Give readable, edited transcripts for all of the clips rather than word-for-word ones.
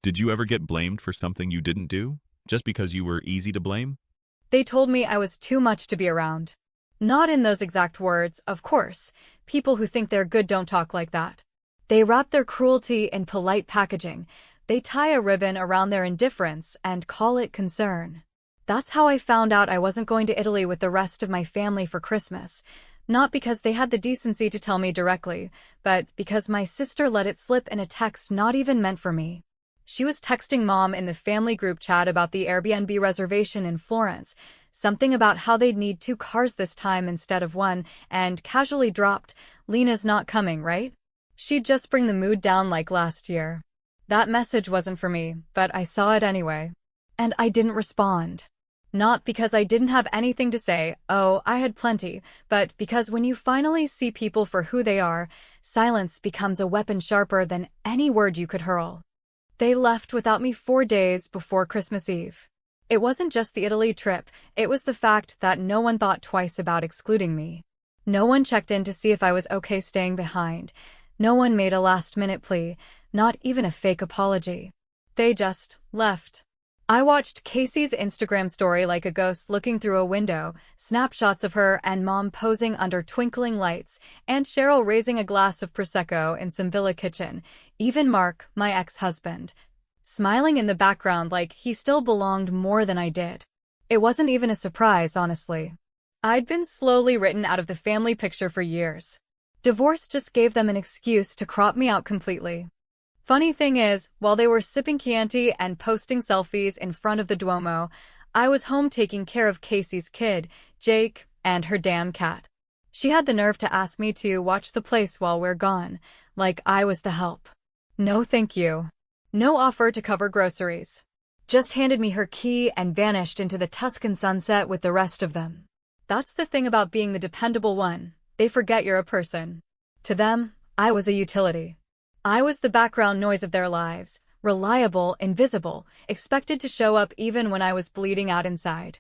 Did you ever get blamed for something you didn't do, just because you were easy to blame? They told me I was too much to be around. Not in those exact words, of course. People who think they're good don't talk like that. They wrap their cruelty in polite packaging. They tie a ribbon around their indifference and call it concern. That's how I found out I wasn't going to Italy with the rest of my family for Christmas. Not because they had the decency to tell me directly, but because my sister let it slip in a text not even meant for me. She was texting Mom in the family group chat about the Airbnb reservation in Florence, something about how they'd need 2 cars this time instead of one, and casually dropped, "Lena's not coming, right?" She'd just bring the mood down like last year. That message wasn't for me, but I saw it anyway. And I didn't respond. Not because I didn't have anything to say, oh, I had plenty, but because when you finally see people for who they are, silence becomes a weapon sharper than any word you could hurl. They left without me 4 days before Christmas Eve. It wasn't just the Italy trip, it was the fact that no one thought twice about excluding me. No one checked in to see if I was okay staying behind. No one made a last-minute plea, not even a fake apology. They just left. I watched Casey's Instagram story like a ghost looking through a window, snapshots of her and Mom posing under twinkling lights, and Cheryl raising a glass of Prosecco in some villa kitchen, even Mark, my ex-husband, smiling in the background like he still belonged more than I did. It wasn't even a surprise, honestly. I'd been slowly written out of the family picture for years. Divorce just gave them an excuse to crop me out completely. Funny thing is, while they were sipping Chianti and posting selfies in front of the Duomo, I was home taking care of Casey's kid, Jake, and her damn cat. She had the nerve to ask me to watch the place while we're gone, like I was the help. No thank you. No offer to cover groceries. Just handed me her key and vanished into the Tuscan sunset with the rest of them. That's the thing about being the dependable one. They forget you're a person. To them, I was a utility. I was the background noise of their lives, reliable, invisible, expected to show up even when I was bleeding out inside.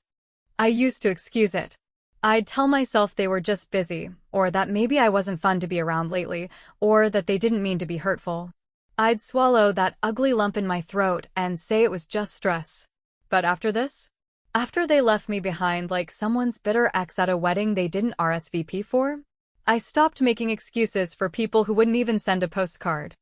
I used to excuse it. I'd tell myself they were just busy, or that maybe I wasn't fun to be around lately, or that they didn't mean to be hurtful. I'd swallow that ugly lump in my throat and say it was just stress. But after this? After they left me behind like someone's bitter ex at a wedding they didn't RSVP for? I stopped making excuses for people who wouldn't even send a postcard.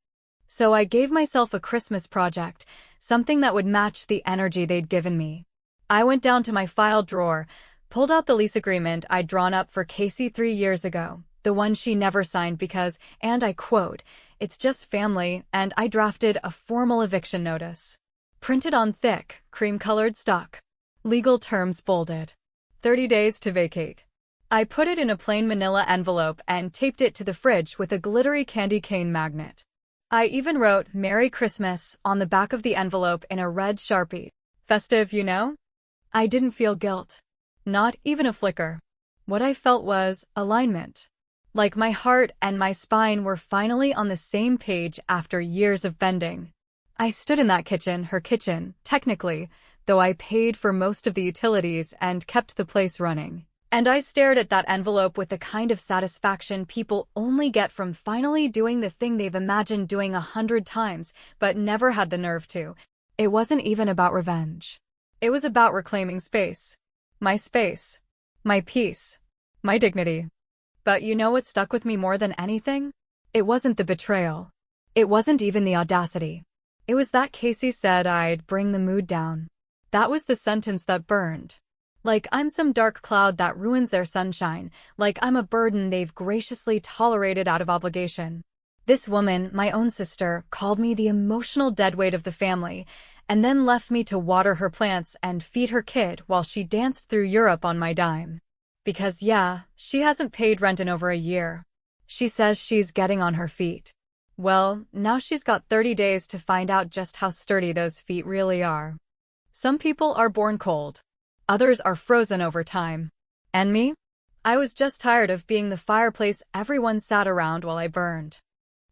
So I gave myself a Christmas project, something that would match the energy they'd given me. I went down to my file drawer, pulled out the lease agreement I'd drawn up for Casey 3 years ago, the one she never signed because, and I quote, "It's just family," and I drafted a formal eviction notice. Printed on thick, cream-colored stock. Legal terms bolded. 30 days to vacate. I put it in a plain manila envelope and taped it to the fridge with a glittery candy cane magnet. I even wrote "Merry Christmas" on the back of the envelope in a red Sharpie. Festive, you know? I didn't feel guilt. Not even a flicker. What I felt was alignment. Like my heart and my spine were finally on the same page after years of bending. I stood in that kitchen, her kitchen, technically, though I paid for most of the utilities and kept the place running. And I stared at that envelope with the kind of satisfaction people only get from finally doing the thing they've imagined doing 100 times, but never had the nerve to. It wasn't even about revenge. It was about reclaiming space. My peace, my dignity. But you know what stuck with me more than anything? It wasn't the betrayal. It wasn't even the audacity. It was that Casey said I'd bring the mood down. That was the sentence that burned. Like I'm some dark cloud that ruins their sunshine, like I'm a burden they've graciously tolerated out of obligation. This woman, my own sister, called me the emotional deadweight of the family, and then left me to water her plants and feed her kid while she danced through Europe on my dime. Because yeah, she hasn't paid rent in over a year. She says she's getting on her feet. Well, now she's got 30 days to find out just how sturdy those feet really are. Some people are born cold. Others are frozen over time. And me? I was just tired of being the fireplace everyone sat around while I burned.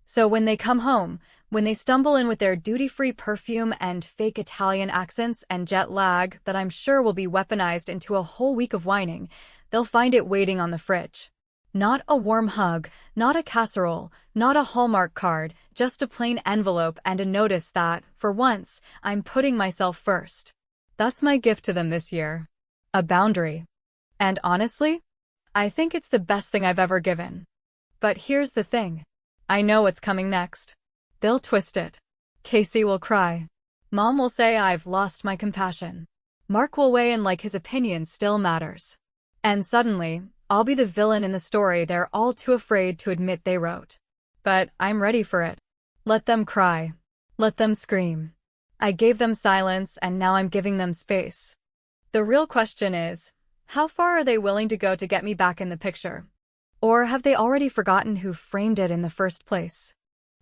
So when they come home, when they stumble in with their duty-free perfume and fake Italian accents and jet lag that I'm sure will be weaponized into a whole week of whining, they'll find it waiting on the fridge. Not a warm hug, not a casserole, not a Hallmark card, just a plain envelope and a notice that, for once, I'm putting myself first. That's my gift to them this year. A boundary. And honestly, I think it's the best thing I've ever given. But here's the thing. I know what's coming next. They'll twist it. Casey will cry. Mom will say I've lost my compassion. Mark will weigh in like his opinion still matters. And suddenly, I'll be the villain in the story they're all too afraid to admit they wrote. But I'm ready for it. Let them cry. Let them scream. I gave them silence and now I'm giving them space. The real question is, how far are they willing to go to get me back in the picture? Or have they already forgotten who framed it in the first place?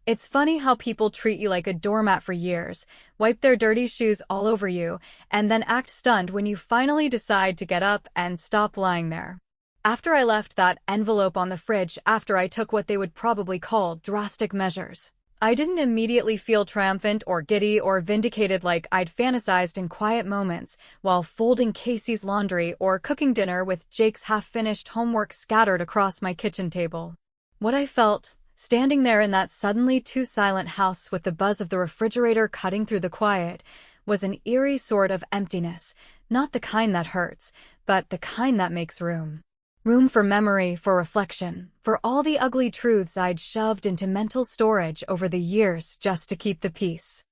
It's funny how people treat you like a doormat for years, wipe their dirty shoes all over you, and then act stunned when you finally decide to get up and stop lying there. After I left that envelope on the fridge after I took what they would probably call drastic measures, I didn't immediately feel triumphant or giddy or vindicated like I'd fantasized in quiet moments while folding Casey's laundry or cooking dinner with Jake's half-finished homework scattered across my kitchen table. What I felt, standing there in that suddenly too silent house with the buzz of the refrigerator cutting through the quiet, was an eerie sort of emptiness, not the kind that hurts, but the kind that makes room. Room for memory, for reflection, for all the ugly truths I'd shoved into mental storage over the years just to keep the peace.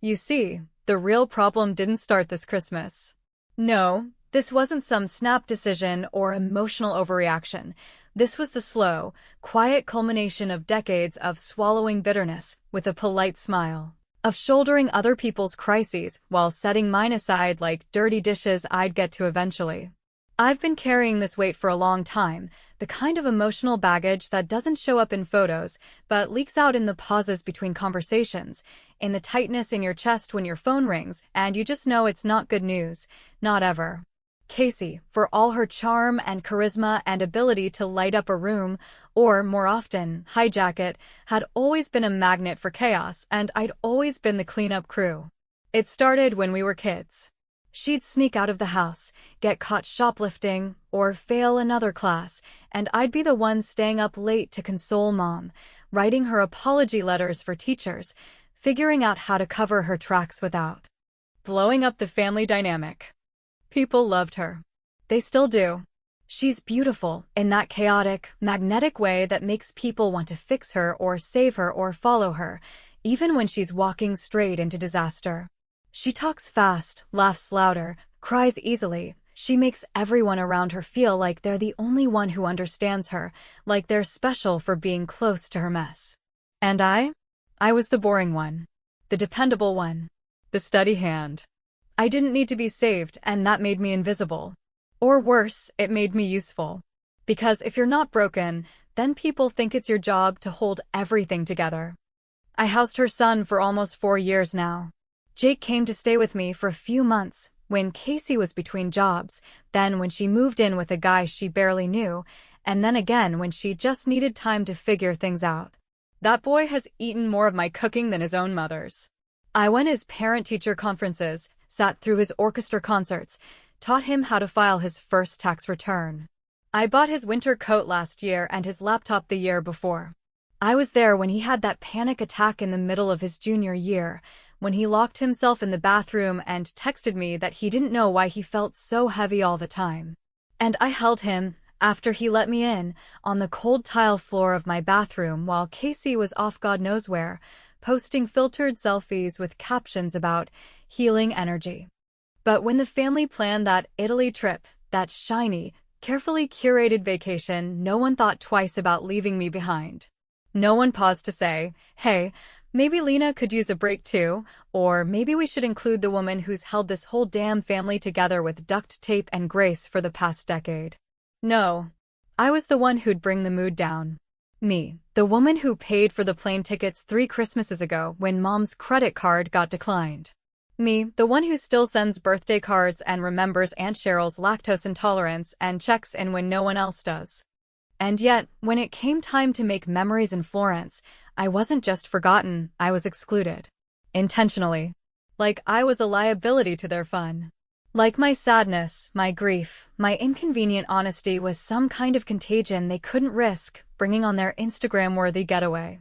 You see, the real problem didn't start this Christmas. No, this wasn't some snap decision or emotional overreaction. This was the slow, quiet culmination of decades of swallowing bitterness with a polite smile, of shouldering other people's crises while setting mine aside like dirty dishes I'd get to eventually. I've been carrying this weight for a long time, the kind of emotional baggage that doesn't show up in photos, but leaks out in the pauses between conversations, in the tightness in your chest when your phone rings, and you just know it's not good news, not ever. Casey, for all her charm and charisma and ability to light up a room, or, more often, hijack it, had always been a magnet for chaos, and I'd always been the cleanup crew. It started when we were kids. She'd sneak out of the house, get caught shoplifting, or fail another class, and I'd be the one staying up late to console Mom, writing her apology letters for teachers, figuring out how to cover her tracks without blowing up the family dynamic. People loved her. They still do. She's beautiful in that chaotic, magnetic way that makes people want to fix her or save her or follow her, even when she's walking straight into disaster. She talks fast, laughs louder, cries easily. She makes everyone around her feel like they're the only one who understands her, like they're special for being close to her mess. And I was the boring one. The dependable one. The steady hand. I didn't need to be saved, and that made me invisible. Or worse, it made me useful. Because if you're not broken, then people think it's your job to hold everything together. I housed her son for almost 4 years now. Jake came to stay with me for a few months when Casey was between jobs, then when she moved in with a guy she barely knew, and then again when she just needed time to figure things out. That boy has eaten more of my cooking than his own mother's. I went his parent-teacher conferences, sat through his orchestra concerts, taught him how to file his first tax return. I bought his winter coat last year and his laptop the year before. I was there when he had that panic attack in the middle of his junior year, when he locked himself in the bathroom and texted me that he didn't know why he felt so heavy all the time. And I held him, after he let me in, on the cold tile floor of my bathroom while Casey was off God knows where, posting filtered selfies with captions about healing energy. But when the family planned that Italy trip, that shiny, carefully curated vacation, no one thought twice about leaving me behind. No one paused to say, hey, maybe Lena could use a break too, or maybe we should include the woman who's held this whole damn family together with duct tape and grace for the past decade. No. I was the one who'd bring the mood down. Me, the woman who paid for the plane tickets 3 Christmases ago when Mom's credit card got declined. Me, the one who still sends birthday cards and remembers Aunt Cheryl's lactose intolerance and checks in when no one else does. And yet, when it came time to make memories in Florence, I wasn't just forgotten, I was excluded. Intentionally. Like I was a liability to their fun. Like my sadness, my grief, my inconvenient honesty was some kind of contagion they couldn't risk bringing on their Instagram-worthy getaway.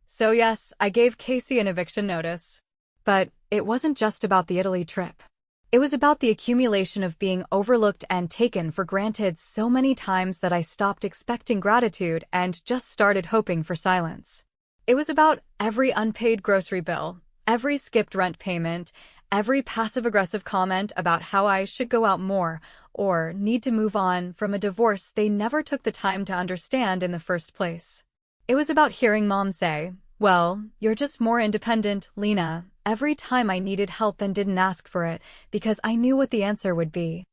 So yes, I gave Casey an eviction notice. But it wasn't just about the Italy trip. It was about the accumulation of being overlooked and taken for granted so many times that I stopped expecting gratitude and just started hoping for silence. It was about every unpaid grocery bill, every skipped rent payment, every passive-aggressive comment about how I should go out more or need to move on from a divorce they never took the time to understand in the first place. It was about hearing Mom say, "Well, you're just more independent, Lena," every time I needed help and didn't ask for it because I knew what the answer would be.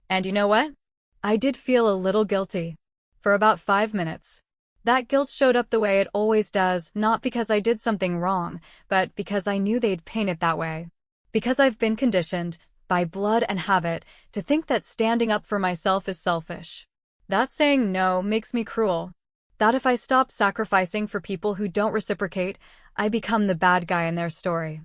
And you know what? I did feel a little guilty. For about 5 minutes. That guilt showed up the way it always does, not because I did something wrong, but because I knew they'd paint it that way. Because I've been conditioned, by blood and habit, to think that standing up for myself is selfish. That saying no makes me cruel. That if I stop sacrificing for people who don't reciprocate, I become the bad guy in their story.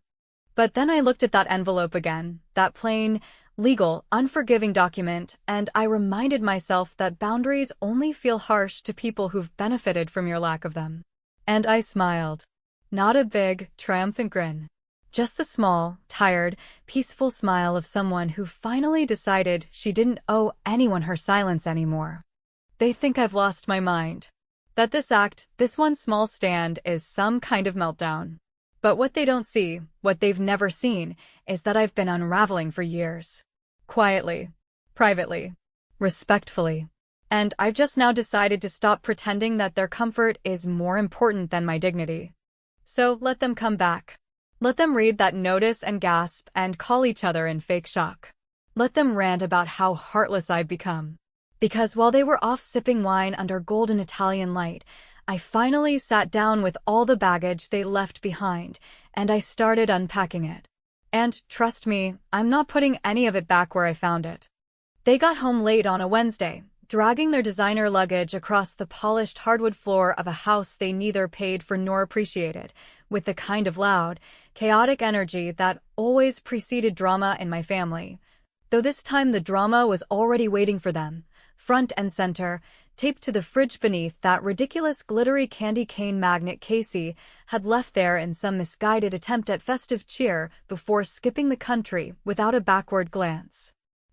But then I looked at that envelope again, that plain, legal, unforgiving document, and I reminded myself that boundaries only feel harsh to people who've benefited from your lack of them. And I smiled. Not a big, triumphant grin. Just the small, tired, peaceful smile of someone who finally decided she didn't owe anyone her silence anymore. They think I've lost my mind. That this act, this one small stand, is some kind of meltdown. But what they don't see, what they've never seen, is that I've been unraveling for years. Quietly, privately, respectfully. And I've just now decided to stop pretending that their comfort is more important than my dignity. So let them come back. Let them read that notice and gasp and call each other in fake shock. Let them rant about how heartless I've become. Because while they were off sipping wine under golden Italian light, I finally sat down with all the baggage they left behind, and I started unpacking it. And, trust me, I'm not putting any of it back where I found it. They got home late on a Wednesday, dragging their designer luggage across the polished hardwood floor of a house they neither paid for nor appreciated, with the kind of loud, chaotic energy that always preceded drama in my family. Though this time the drama was already waiting for them, front and center, taped to the fridge beneath that ridiculous glittery candy cane magnet Casey had left there in some misguided attempt at festive cheer before skipping the country without a backward glance.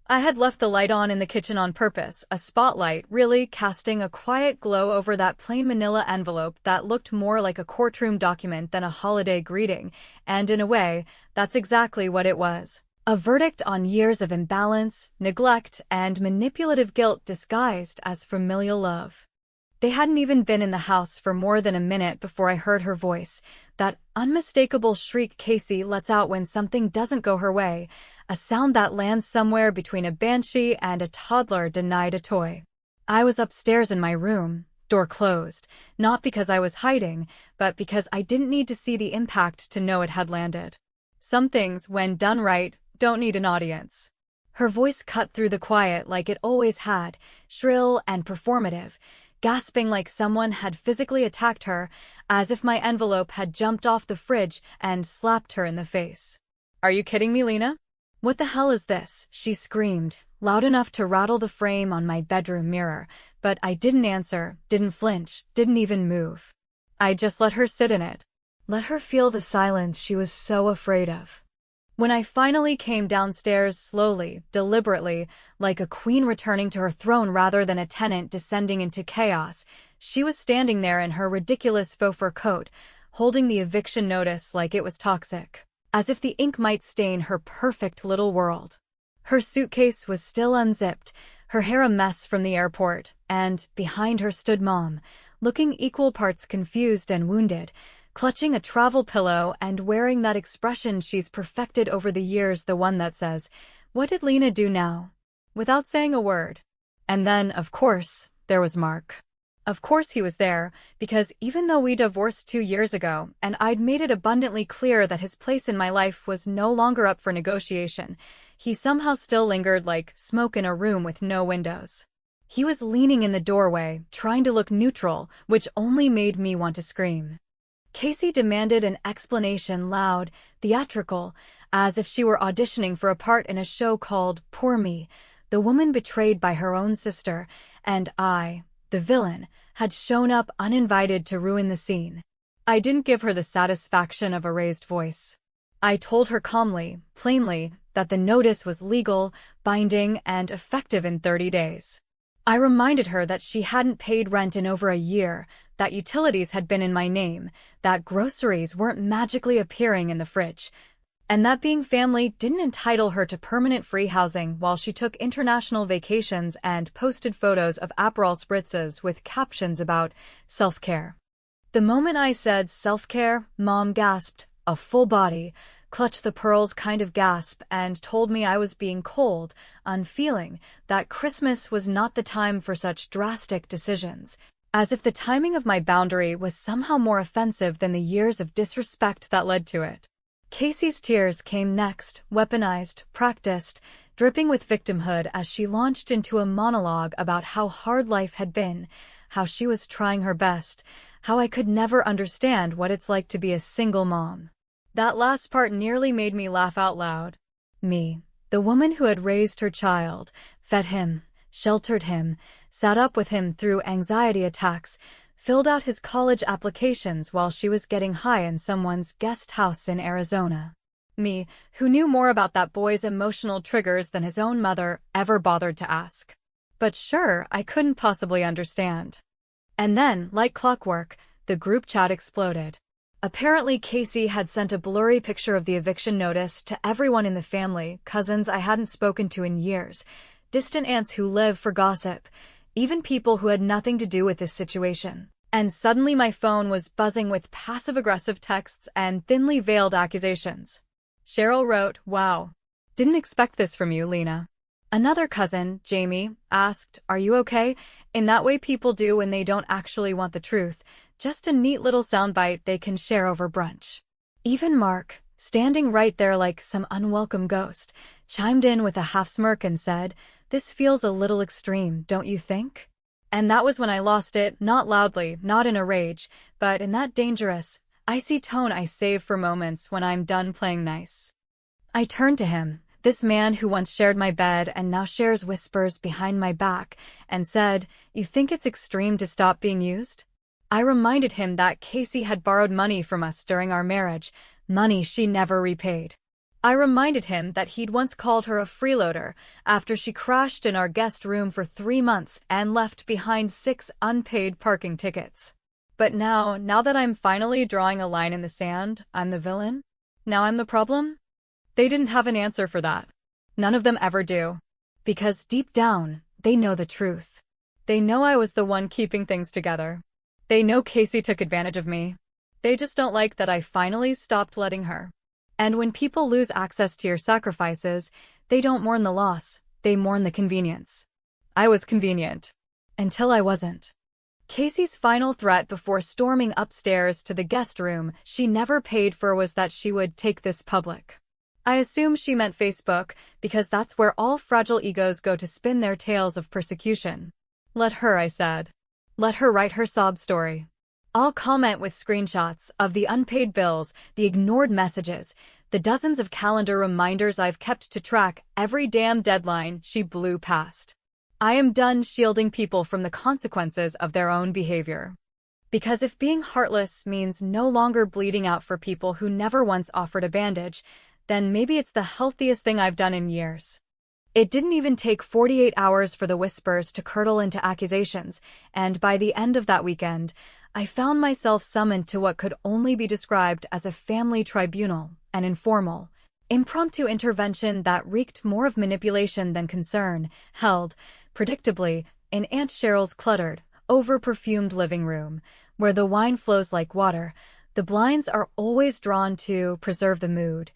I had left the light on in the kitchen on purpose, a spotlight really casting a quiet glow over that plain manila envelope that looked more like a courtroom document than a holiday greeting, and in a way, that's exactly what it was. A verdict on years of imbalance, neglect, and manipulative guilt disguised as familial love. They hadn't even been in the house for more than a minute before I heard her voice, that unmistakable shriek Casey lets out when something doesn't go her way, a sound that lands somewhere between a banshee and a toddler denied a toy. I was upstairs in my room, door closed, not because I was hiding, but because I didn't need to see the impact to know it had landed. Some things, when done right, don't need an audience. Her voice cut through the quiet like it always had, shrill and performative, gasping like someone had physically attacked her, as if my envelope had jumped off the fridge and slapped her in the face. "Are you kidding me, Lena? What the hell is this?" she screamed, loud enough to rattle the frame on my bedroom mirror, but I didn't answer, didn't flinch, didn't even move. I just let her sit in it. Let her feel the silence she was so afraid of. When I finally came downstairs slowly, deliberately, like a queen returning to her throne rather than a tenant descending into chaos, she was standing there in her ridiculous faux fur coat, holding the eviction notice like it was toxic, as if the ink might stain her perfect little world. Her suitcase was still unzipped, her hair a mess from the airport, and behind her stood Mom, looking equal parts confused and wounded, clutching a travel pillow and wearing that expression she's perfected over the years, the one that says, "What did Lena do now?" without saying a word. And then, of course, there was Mark. Of course he was there, because even though we divorced 2 years ago, and I'd made it abundantly clear that his place in my life was no longer up for negotiation, he somehow still lingered like smoke in a room with no windows. He was leaning in the doorway, trying to look neutral, which only made me want to scream. Casey demanded an explanation, loud, theatrical, as if she were auditioning for a part in a show called Poor Me, the woman betrayed by her own sister, and I, the villain, had shown up uninvited to ruin the scene. I didn't give her the satisfaction of a raised voice. I told her calmly, plainly, that the notice was legal, binding, and effective in 30 days. I reminded her that she hadn't paid rent in over a year, that utilities had been in my name, that groceries weren't magically appearing in the fridge, and that being family didn't entitle her to permanent free housing while she took international vacations and posted photos of Aperol spritzes with captions about self-care. The moment I said self-care, Mom gasped, a full body, clutched the pearls kind of gasp, and told me I was being cold, unfeeling, that Christmas was not the time for such drastic decisions, as if the timing of my boundary was somehow more offensive than the years of disrespect that led to it. Casey's tears came next, weaponized, practiced, dripping with victimhood as she launched into a monologue about how hard life had been, how she was trying her best, how I could never understand what it's like to be a single mom. That last part nearly made me laugh out loud. Me, the woman who had raised her child, fed him, sheltered him, sat up with him through anxiety attacks, filled out his college applications while she was getting high in someone's guest house in Arizona. Me, who knew more about that boy's emotional triggers than his own mother ever bothered to ask. But sure, I couldn't possibly understand. And then, like clockwork, the group chat exploded. Apparently, Casey had sent a blurry picture of the eviction notice to everyone in the family, cousins I hadn't spoken to in years, distant aunts who live for gossip, even people who had nothing to do with this situation. And suddenly my phone was buzzing with passive-aggressive texts and thinly veiled accusations. Cheryl wrote, "Wow. Didn't expect this from you, Lena." Another cousin, Jamie, asked, "Are you okay?" In that way people do when they don't actually want the truth. Just a neat little soundbite they can share over brunch. Even Mark, standing right there like some unwelcome ghost, chimed in with a half smirk and said, "This feels a little extreme, don't you think?" And that was when I lost it, not loudly, not in a rage, but in that dangerous, icy tone I save for moments when I'm done playing nice. I turned to him, this man who once shared my bed and now shares whispers behind my back, and said, "You think it's extreme to stop being used?" I reminded him that Casey had borrowed money from us during our marriage, money she never repaid. I reminded him that he'd once called her a freeloader after she crashed in our guest room for 3 months and left behind 6 unpaid parking tickets. But now that I'm finally drawing a line in the sand, I'm the villain? Now I'm the problem? They didn't have an answer for that. None of them ever do. Because deep down, they know the truth. They know I was the one keeping things together. They know Casey took advantage of me. They just don't like that I finally stopped letting her. And when people lose access to your sacrifices, they don't mourn the loss, they mourn the convenience. I was convenient. Until I wasn't. Casey's final threat before storming upstairs to the guest room she never paid for was that she would take this public. I assume she meant Facebook, because that's where all fragile egos go to spin their tales of persecution. Let her, I said. Let her write her sob story. I'll comment with screenshots of the unpaid bills, the ignored messages, the dozens of calendar reminders I've kept to track every damn deadline she blew past. I am done shielding people from the consequences of their own behavior. Because if being heartless means no longer bleeding out for people who never once offered a bandage, then maybe it's the healthiest thing I've done in years. It didn't even take 48 hours for the whispers to curdle into accusations, and by the end of that weekend, I found myself summoned to what could only be described as a family tribunal, an informal, impromptu intervention that reeked more of manipulation than concern, held, predictably, in Aunt Cheryl's cluttered, over-perfumed living room, where the wine flows like water, the blinds are always drawn to preserve the mood,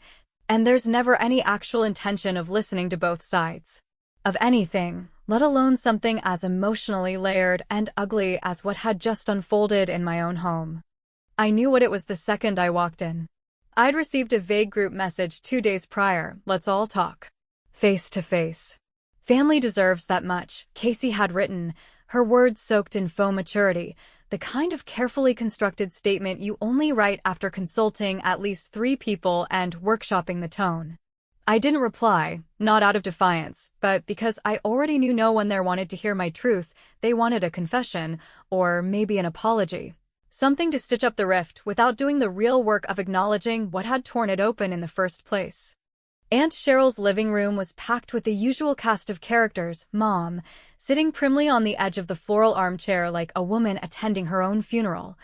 and there's never any actual intention of listening to both sides. Of anything, let alone something as emotionally layered and ugly as what had just unfolded in my own home. I knew what it was the second I walked in. I'd received a vague group message 2 days prior, "Let's all talk. Face to face." Family deserves that much, Casey had written, her words soaked in faux maturity, The kind of carefully constructed statement you only write after consulting at least 3 people and workshopping the tone. I didn't reply, not out of defiance, but because I already knew no one there wanted to hear my truth. They wanted a confession, or maybe an apology. Something to stitch up the rift without doing the real work of acknowledging what had torn it open in the first place. Aunt Cheryl's living room was packed with the usual cast of characters: Mom, sitting primly on the edge of the floral armchair like a woman attending her own funeral,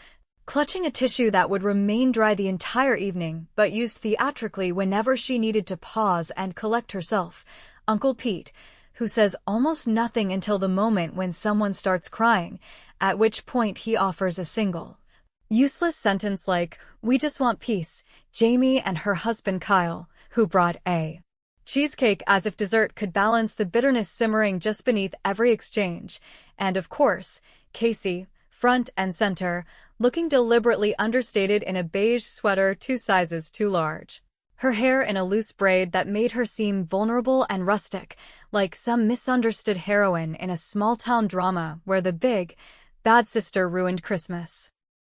clutching a tissue that would remain dry the entire evening, but used theatrically whenever she needed to pause and collect herself. Uncle Pete, who says almost nothing until the moment when someone starts crying, at which point he offers a single, useless sentence like, "We just want peace." Jamie and her husband Kyle, who brought a cheesecake as if dessert could balance the bitterness simmering just beneath every exchange. And of course, Casey, front and center, looking deliberately understated in a beige sweater 2 sizes too large. Her hair in a loose braid that made her seem vulnerable and rustic, like some misunderstood heroine in a small-town drama where the big, bad sister ruined Christmas.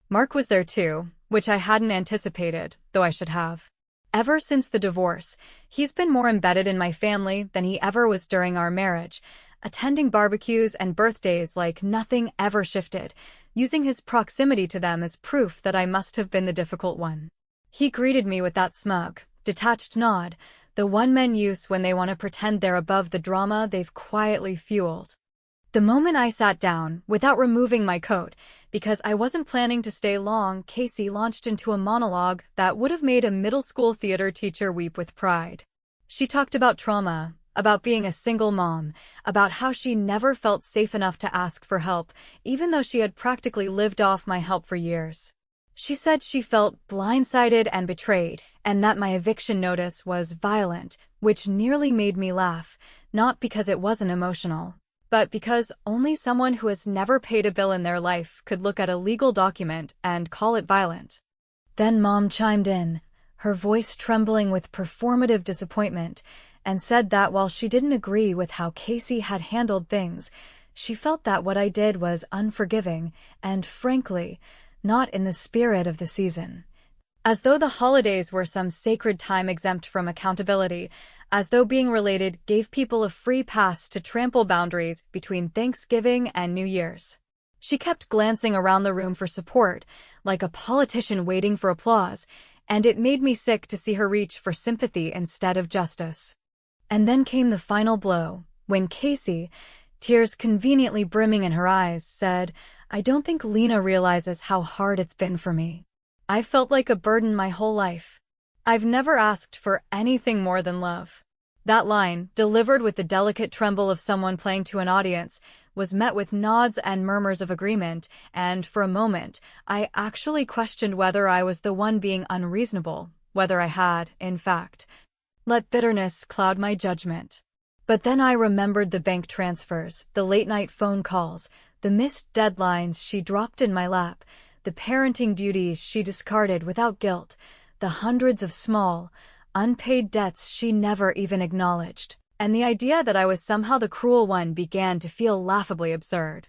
Mark was there too, which I hadn't anticipated, though I should have. Ever since the divorce, he's been more embedded in my family than he ever was during our marriage, attending barbecues and birthdays like nothing ever shifted, using his proximity to them as proof that I must have been the difficult one. He greeted me with that smug, detached nod, the one men use when they want to pretend they're above the drama they've quietly fueled. The moment I sat down, without removing my coat, because I wasn't planning to stay long, Casey launched into a monologue that would have made a middle school theater teacher weep with pride. She talked about trauma, about being a single mom, about how she never felt safe enough to ask for help, even though she had practically lived off my help for years. She said she felt blindsided and betrayed, and that my eviction notice was violent, which nearly made me laugh, not because it wasn't emotional, but because only someone who has never paid a bill in their life could look at a legal document and call it violent. Then Mom chimed in, her voice trembling with performative disappointment, and said that while she didn't agree with how Casey had handled things, she felt that what I did was unforgiving and, frankly, not in the spirit of the season. As though the holidays were some sacred time exempt from accountability, as though being related gave people a free pass to trample boundaries between Thanksgiving and New Year's. She kept glancing around the room for support, like a politician waiting for applause, and it made me sick to see her reach for sympathy instead of justice. And then came the final blow, when Casey, tears conveniently brimming in her eyes, said, "I don't think Lena realizes how hard it's been for me. I felt like a burden my whole life. I've never asked for anything more than love." That line, delivered with the delicate tremble of someone playing to an audience, was met with nods and murmurs of agreement, and for a moment, I actually questioned whether I was the one being unreasonable, whether I had, in fact, let bitterness cloud my judgment. But then I remembered the bank transfers, the late-night phone calls, the missed deadlines she dropped in my lap, the parenting duties she discarded without guilt, the hundreds of small, unpaid debts she never even acknowledged, and the idea that I was somehow the cruel one began to feel laughably absurd.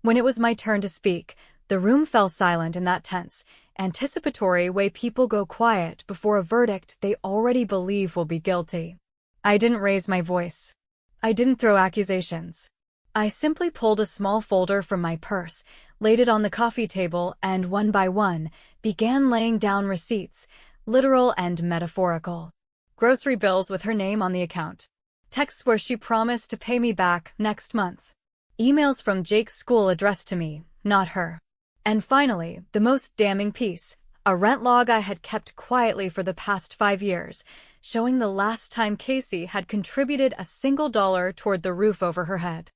When it was my turn to speak, the room fell silent in that tense, anticipatory way people go quiet before a verdict they already believe will be guilty. I didn't raise my voice. I didn't throw accusations. I simply pulled a small folder from my purse, laid it on the coffee table, and one by one, began laying down receipts, literal and metaphorical. Grocery bills with her name on the account. Texts where she promised to pay me back next month. Emails from Jake's school addressed to me, not her. And finally, the most damning piece, a rent log I had kept quietly for the past 5 years, showing the last time Casey had contributed a single dollar toward the roof over her head.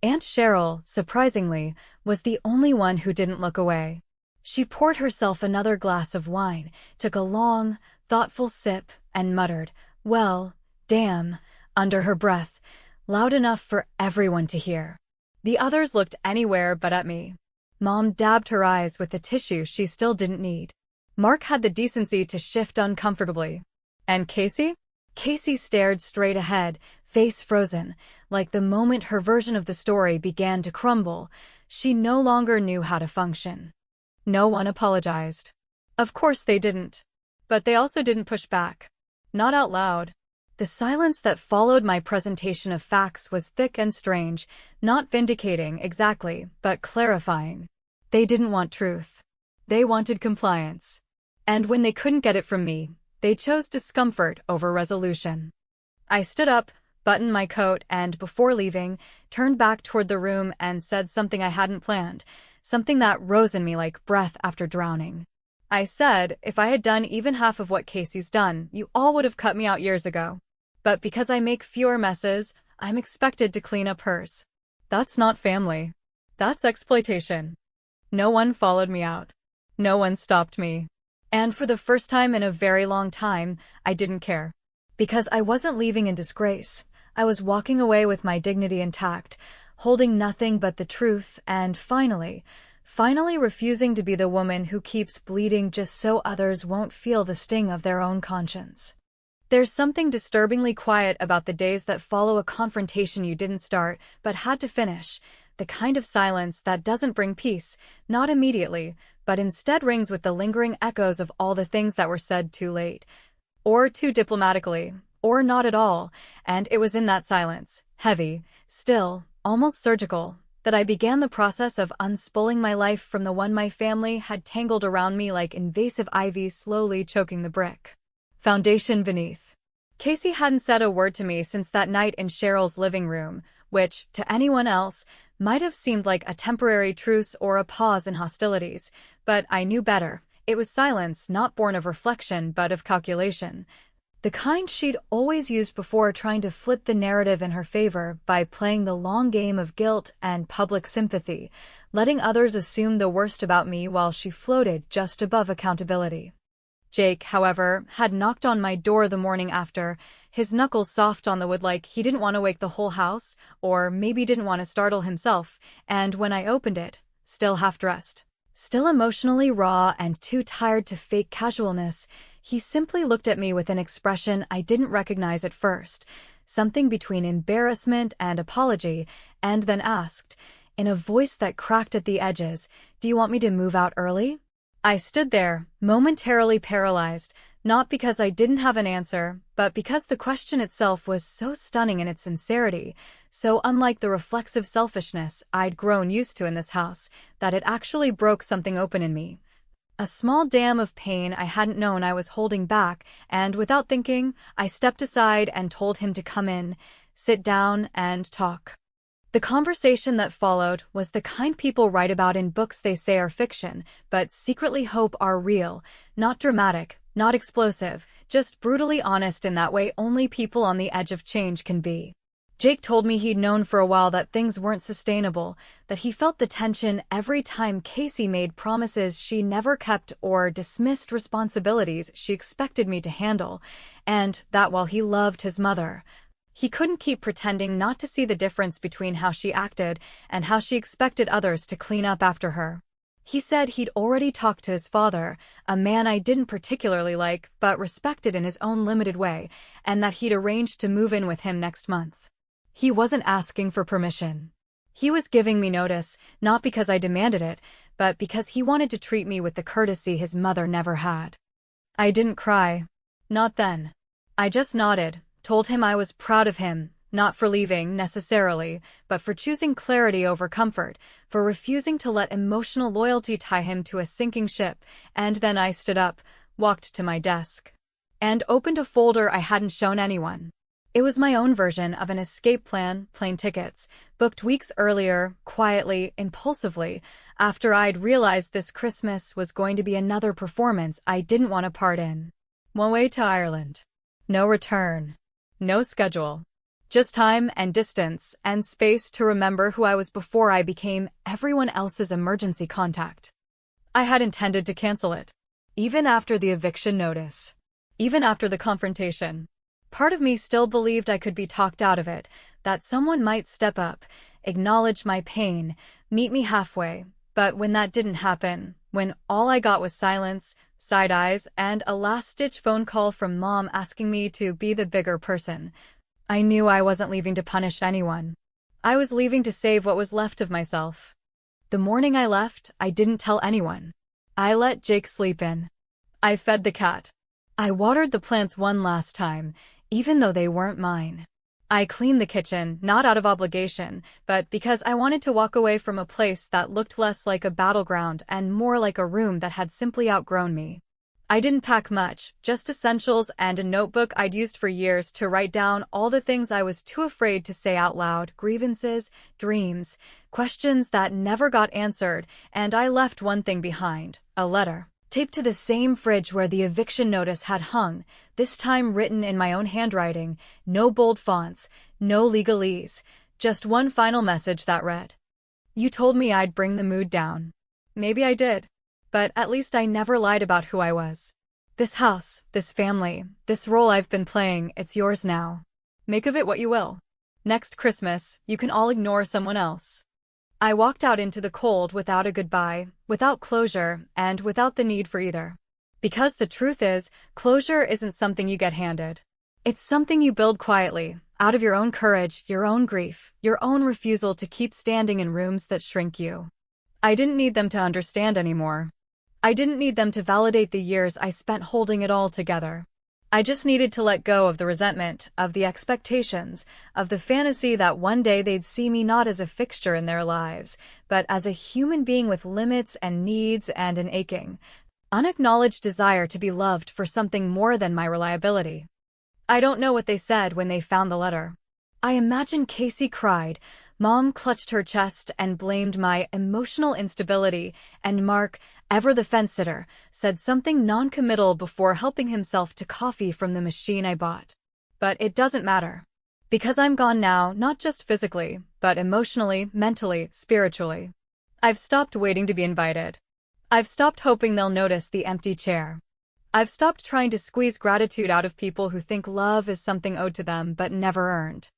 Aunt Cheryl, surprisingly, was the only one who didn't look away. She poured herself another glass of wine, took a long, thoughtful sip, and muttered, "Well, damn," under her breath, loud enough for everyone to hear. The others looked anywhere but at me. Mom dabbed her eyes with the tissue she still didn't need. Mark had the decency to shift uncomfortably. And Casey? Casey stared straight ahead, face frozen, like the moment her version of the story began to crumble. She no longer knew how to function. No one apologized. Of course they didn't. But they also didn't push back. Not out loud. The silence that followed my presentation of facts was thick and strange, not vindicating exactly, but clarifying. They didn't want truth. They wanted compliance. And when they couldn't get it from me, they chose discomfort over resolution. I stood up, buttoned my coat, and before leaving, turned back toward the room and said something I hadn't planned, something that rose in me like breath after drowning. I said, if I had done even half of what Casey's done, you all would have cut me out years ago. But because I make fewer messes, I'm expected to clean up hers. That's not family. That's exploitation. No one followed me out. No one stopped me. And for the first time in a very long time, I didn't care. Because I wasn't leaving in disgrace. I was walking away with my dignity intact, holding nothing but the truth, and finally refusing to be the woman who keeps bleeding just so others won't feel the sting of their own conscience. There's something disturbingly quiet about the days that follow a confrontation you didn't start, but had to finish. The kind of silence that doesn't bring peace, not immediately, but instead rings with the lingering echoes of all the things that were said too late. Or too diplomatically, or not at all, and it was in that silence, heavy, still, almost surgical, that I began the process of unspooling my life from the one my family had tangled around me like invasive ivy slowly choking the brick foundation beneath. Casey hadn't said a word to me since that night in Cheryl's living room, which, to anyone else, might have seemed like a temporary truce or a pause in hostilities, but I knew better. It was silence not born of reflection but of calculation. The kind she'd always used before trying to flip the narrative in her favor by playing the long game of guilt and public sympathy, letting others assume the worst about me while she floated just above accountability. Jake, however, had knocked on my door the morning after, his knuckles soft on the wood like he didn't want to wake the whole house, or maybe didn't want to startle himself, and when I opened it, still half-dressed, still emotionally raw and too tired to fake casualness, he simply looked at me with an expression I didn't recognize at first, something between embarrassment and apology, and then asked, in a voice that cracked at the edges, "Do you want me to move out early?" I stood there, momentarily paralyzed, not because I didn't have an answer, but because the question itself was so stunning in its sincerity, so unlike the reflexive selfishness I'd grown used to in this house, that it actually broke something open in me. A small dam of pain I hadn't known I was holding back, and without thinking, I stepped aside and told him to come in, sit down, and talk. The conversation that followed was the kind people write about in books they say are fiction, but secretly hope are real, not dramatic, not explosive, just brutally honest in that way only people on the edge of change can be. Jake told me he'd known for a while that things weren't sustainable, that he felt the tension every time Casey made promises she never kept or dismissed responsibilities she expected me to handle, and that while he loved his mother, he couldn't keep pretending not to see the difference between how she acted and how she expected others to clean up after her. He said he'd already talked to his father, a man I didn't particularly like but respected in his own limited way, and that he'd arranged to move in with him next month. He wasn't asking for permission. He was giving me notice, not because I demanded it, but because he wanted to treat me with the courtesy his mother never had. I didn't cry. Not then. I just nodded. Told him I was proud of him, not for leaving, necessarily, but for choosing clarity over comfort, for refusing to let emotional loyalty tie him to a sinking ship, and then I stood up, walked to my desk, and opened a folder I hadn't shown anyone. It was my own version of an escape plan, plane tickets, booked weeks earlier, quietly, impulsively, after I'd realized this Christmas was going to be another performance I didn't want a part in. One way to Ireland. No return. No schedule. Just time and distance and space to remember who I was before I became everyone else's emergency contact. I had intended to cancel it. Even after the eviction notice. Even after the confrontation. Part of me still believed I could be talked out of it, that someone might step up, acknowledge my pain, meet me halfway, but when that didn't happen, when all I got was silence, side eyes, and a last-ditch phone call from Mom asking me to be the bigger person, I knew I wasn't leaving to punish anyone. I was leaving to save what was left of myself. The morning I left, I didn't tell anyone. I let Jake sleep in. I fed the cat. I watered the plants one last time, even though they weren't mine. I cleaned the kitchen, not out of obligation, but because I wanted to walk away from a place that looked less like a battleground and more like a room that had simply outgrown me. I didn't pack much, just essentials and a notebook I'd used for years to write down all the things I was too afraid to say out loud, grievances, dreams, questions that never got answered, and I left one thing behind, a letter. Taped to the same fridge where the eviction notice had hung, this time written in my own handwriting, no bold fonts, no legalese, just one final message that read, "You told me I'd bring the mood down. Maybe I did. But at least I never lied about who I was. This house, this family, this role I've been playing, it's yours now. Make of it what you will. Next Christmas, you can all ignore someone else." I walked out into the cold without a goodbye, without closure, and without the need for either. Because the truth is, closure isn't something you get handed. It's something you build quietly, out of your own courage, your own grief, your own refusal to keep standing in rooms that shrink you. I didn't need them to understand anymore. I didn't need them to validate the years I spent holding it all together. I just needed to let go of the resentment, of the expectations, of the fantasy that one day they'd see me not as a fixture in their lives, but as a human being with limits and needs and an aching, unacknowledged desire to be loved for something more than my reliability. I don't know what they said when they found the letter. I imagine Casey cried, Mom clutched her chest and blamed my emotional instability, and Mark, ever the fence-sitter, said something non-committal before helping himself to coffee from the machine I bought. But it doesn't matter. Because I'm gone now, not just physically, but emotionally, mentally, spiritually. I've stopped waiting to be invited. I've stopped hoping they'll notice the empty chair. I've stopped trying to squeeze gratitude out of people who think love is something owed to them but never earned.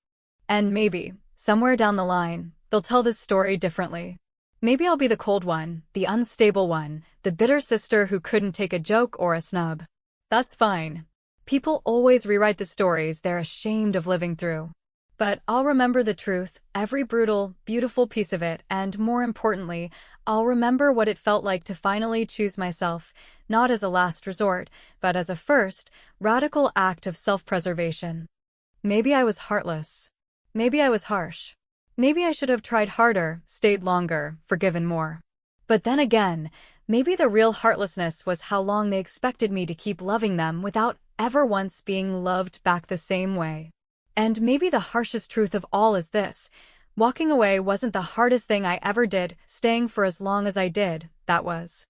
And maybe, somewhere down the line, they'll tell this story differently. Maybe I'll be the cold one, the unstable one, the bitter sister who couldn't take a joke or a snub. That's fine. People always rewrite the stories they're ashamed of living through. But I'll remember the truth, every brutal, beautiful piece of it, and more importantly, I'll remember what it felt like to finally choose myself, not as a last resort, but as a first, radical act of self-preservation. Maybe I was heartless. Maybe I was harsh. Maybe I should have tried harder, stayed longer, forgiven more. But then again, maybe the real heartlessness was how long they expected me to keep loving them without ever once being loved back the same way. And maybe the harshest truth of all is this: walking away wasn't the hardest thing I ever did, staying for as long as I did, that was.